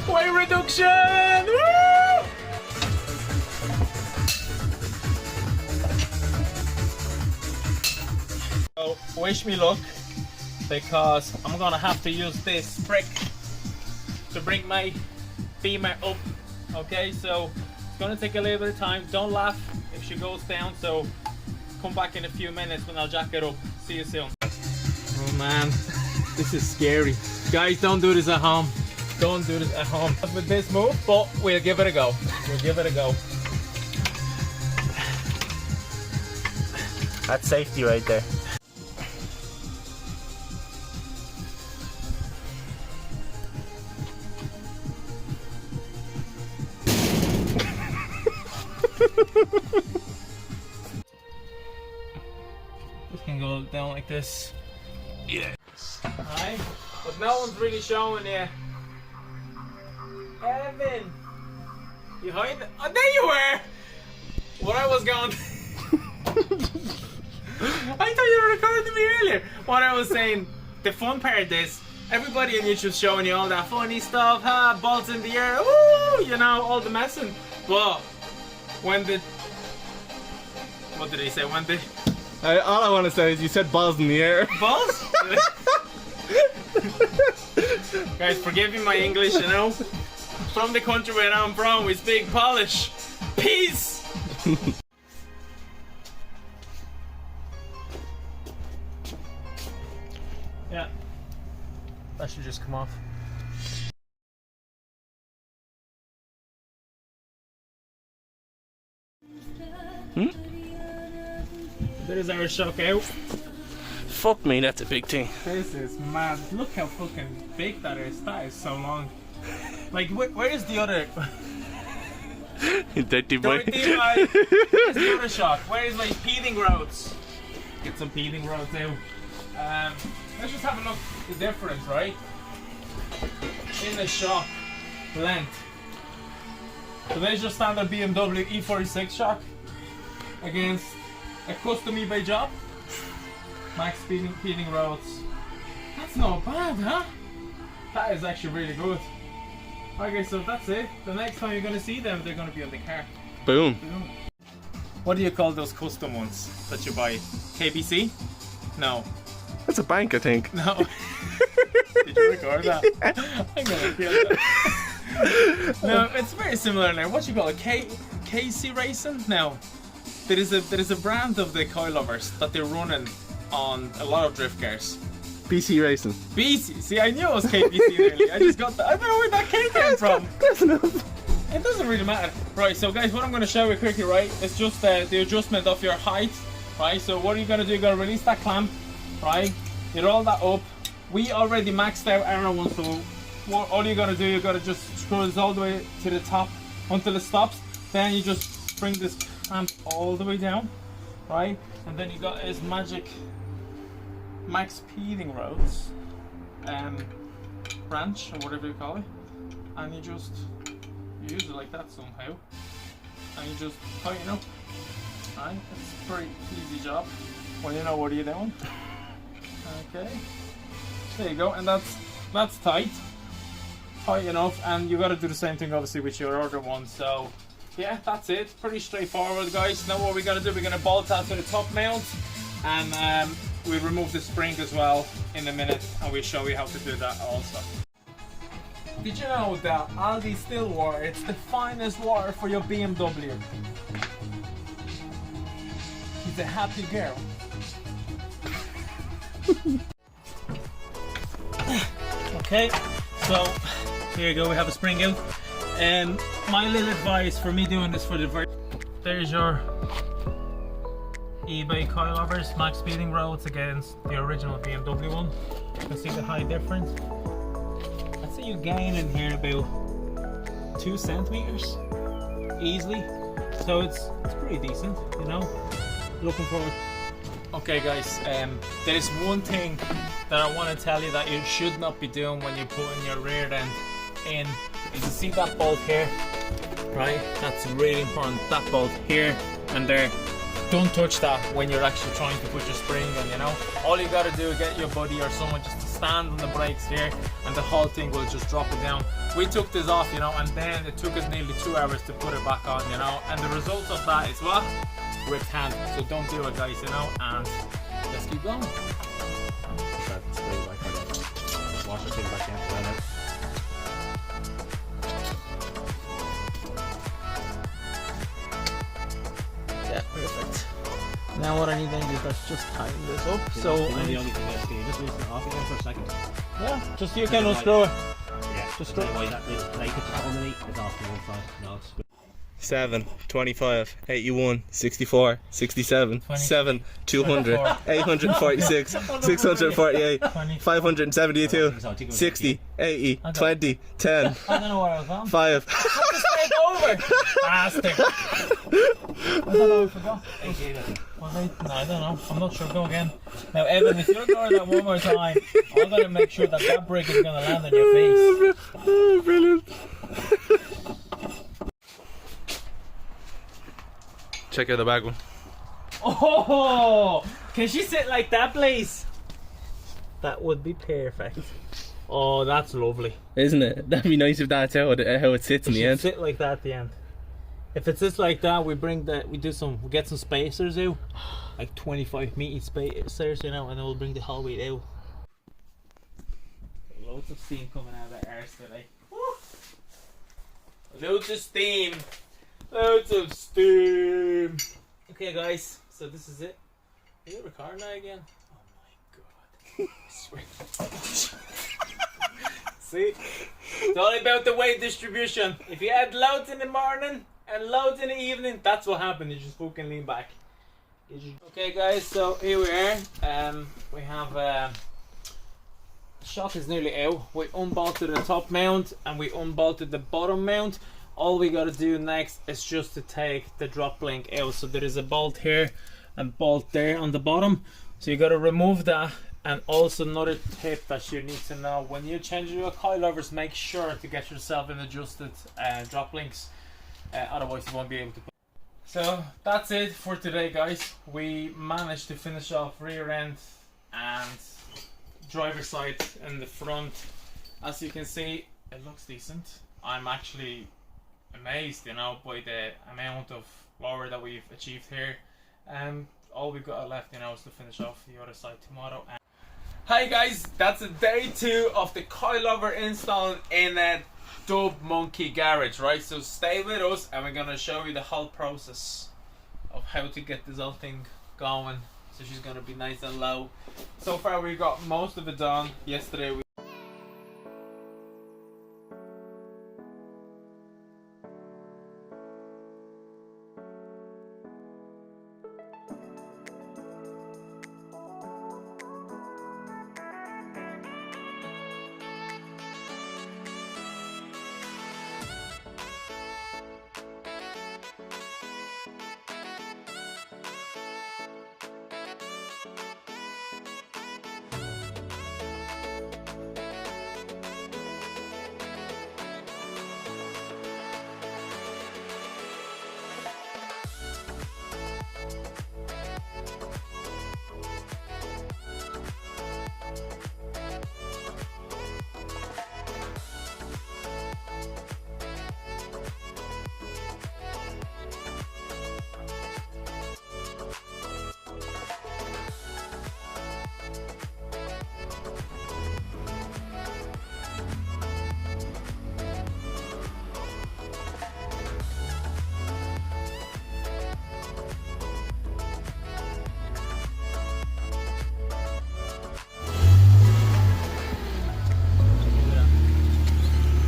Weight reduction! Woo! So, wish me luck, because I'm gonna have to use this brick to bring my beamer up. Okay, so it's gonna take a little bit of time. Don't laugh if she goes down, so come back in a few minutes when I'll jack it up. See you soon. Oh man, this is scary. Guys, don't do this at home. Don't do this at home with this move, but we'll give it a go. We'll give it a go. That's safety right there. This can go down like this. Yes. Alright, but no one's really showing you. Evan! You hiding? Oh, there you were! What I was going. I thought you were recording me earlier. What I was saying, the fun part of this, everybody on YouTube's showing you all that funny stuff, balls in the air, woo, you know, all the messing. But when the, what did he say? When the, all I want to say is you said balls in the air. balls? Guys, forgive me my English, you know. From the country where I'm from, we speak Polish. Peace! Yeah, that should just come off. There's our shock out. Fuck me, that's a big thing. This is mad. Look how fucking big that is. That is so long. Like, where is the other? Dirty boy. Where's the other shock? Where is my Maxpeedingrods? Get some Maxpeedingrods out. Let's just have a look at the difference, right? In the shock length. So there's your standard BMW E46 shock against a custom eBay job. Maxpeedingrods. That's not bad, huh? That is actually really good. Okay, so that's it. The next time you're going to see them, they're going to be on the car. Boom. Boom. What do you call those custom ones that you buy? KBC? No. That's a bank, I think. No. Did you record that? I'm gonna kill that. No, it's very similar now. What you call it? KC Racing? No. There is a brand of the Coilovers that they're running on a lot of drift cars. BC Racing. BC. See, I knew it was KBC really. I just got that. I don't know where that K came from. Close enough. It doesn't really matter. Right, so guys, what I'm going to show you quickly, right? It's just the adjustment of your height, right? So what are you going to do? You're going to release that clamp, right? You roll that up. We already maxed out our one, so what all you're going to do, you're going to just screw this all the way to the top until it stops. Then you just bring this clamp all the way down, right? And then you got his magic Maxpeedingrods branch, or whatever you call it. And you just use it like that somehow, and you just tighten up. Right, it's a pretty easy job when you know what you're doing. Okay, there you go, and that's tight enough. And you got to do the same thing obviously with your other one. So yeah, that's it. Pretty straightforward, guys. Now what we're gonna do, we're gonna bolt that to the top mount, and we'll remove the spring as well in a minute, and we'll show you how to do that also. Did you know that Aldi still water, it's the finest water for your BMW? She's a happy girl. Okay, so here you go, we have a spring out. My little advice for me doing this for the very... There's your Ebay Coilovers Maxpeedingrods against the original BMW one. You can see the height difference. I'd say you gain in here about 2 centimeters easily, so it's pretty decent, you know. Looking forward. Okay guys, there's one thing that I want to tell you that you should not be doing when you're putting your rear end in. Is you see that bolt here, right? That's really important. That bolt here and there. Don't touch that when you're actually trying to put your spring in, you know. All you gotta do is get your buddy or someone just to stand on the brakes here, and the whole thing will just drop it down. We took this off, you know, and then it took us nearly 2 hours to put it back on, you know, and the result of that is what? Ripped hand. So don't do it, guys, you know, and let's keep going. Wash the thing back in. Yeah, perfect. Now what I need then is just tighten this up. So the only thing is, can you just loosen it off again for a second? yeah, just you can unscrew it. Yeah. Just the way that is, like it's underneath is off to one side. No, it's 7, 25, 81, 64, 67, 20, 7, 200, 846, 648, 572, 60, 80, 20, 10, I don't know what I was on. 5. Just take over! Bastard! I don't know, I forgot. Was it? No, I don't know. I'm not sure. Go again. Now, Evan, if you're going that one more time, I'm going to make sure that that brick is going to land on your face. Oh, brilliant. Check out the back one. Oh! Can she sit like that, please? That would be perfect. Oh, that's lovely. Isn't it? That'd be nice if that's how it sits in the end. Sit like that at the end. If it sits like that, we get some spacers out, like 25 meter spacers, you know, and then we'll bring the whole weight out. Loads of steam coming out of that arse today. Loads of steam. Loads of steam. Okay, guys, so this is it. Are you recording that again? Oh my god. I swear. See? It's all about the weight distribution. If you add loads in the morning and loads in the evening, that's what happens. You just fucking lean back. Okay, guys, so here we are. We have shock is nearly out. We unbolted the top mount and we unbolted the bottom mount. All we gotta do next is just to take the drop link out. So there is a bolt here and bolt there on the bottom. So you gotta remove that. And also another tip that you need to know, when you change your coilovers, make sure to get yourself an adjusted drop links. Otherwise you won't be able to. So that's it for today, guys. We managed to finish off rear end and driver side in the front. As you can see, it looks decent. I'm actually amazed, you know, by the amount of lower that we've achieved here. All we've got left, you know, is to finish off the other side tomorrow. Hi guys, that's day 2 of the coilover install in a Dub Monkey garage, right? So stay with us and we're gonna show you the whole process of how to get this whole thing going. So she's gonna be nice and low. So far we got most of it done. Yesterday we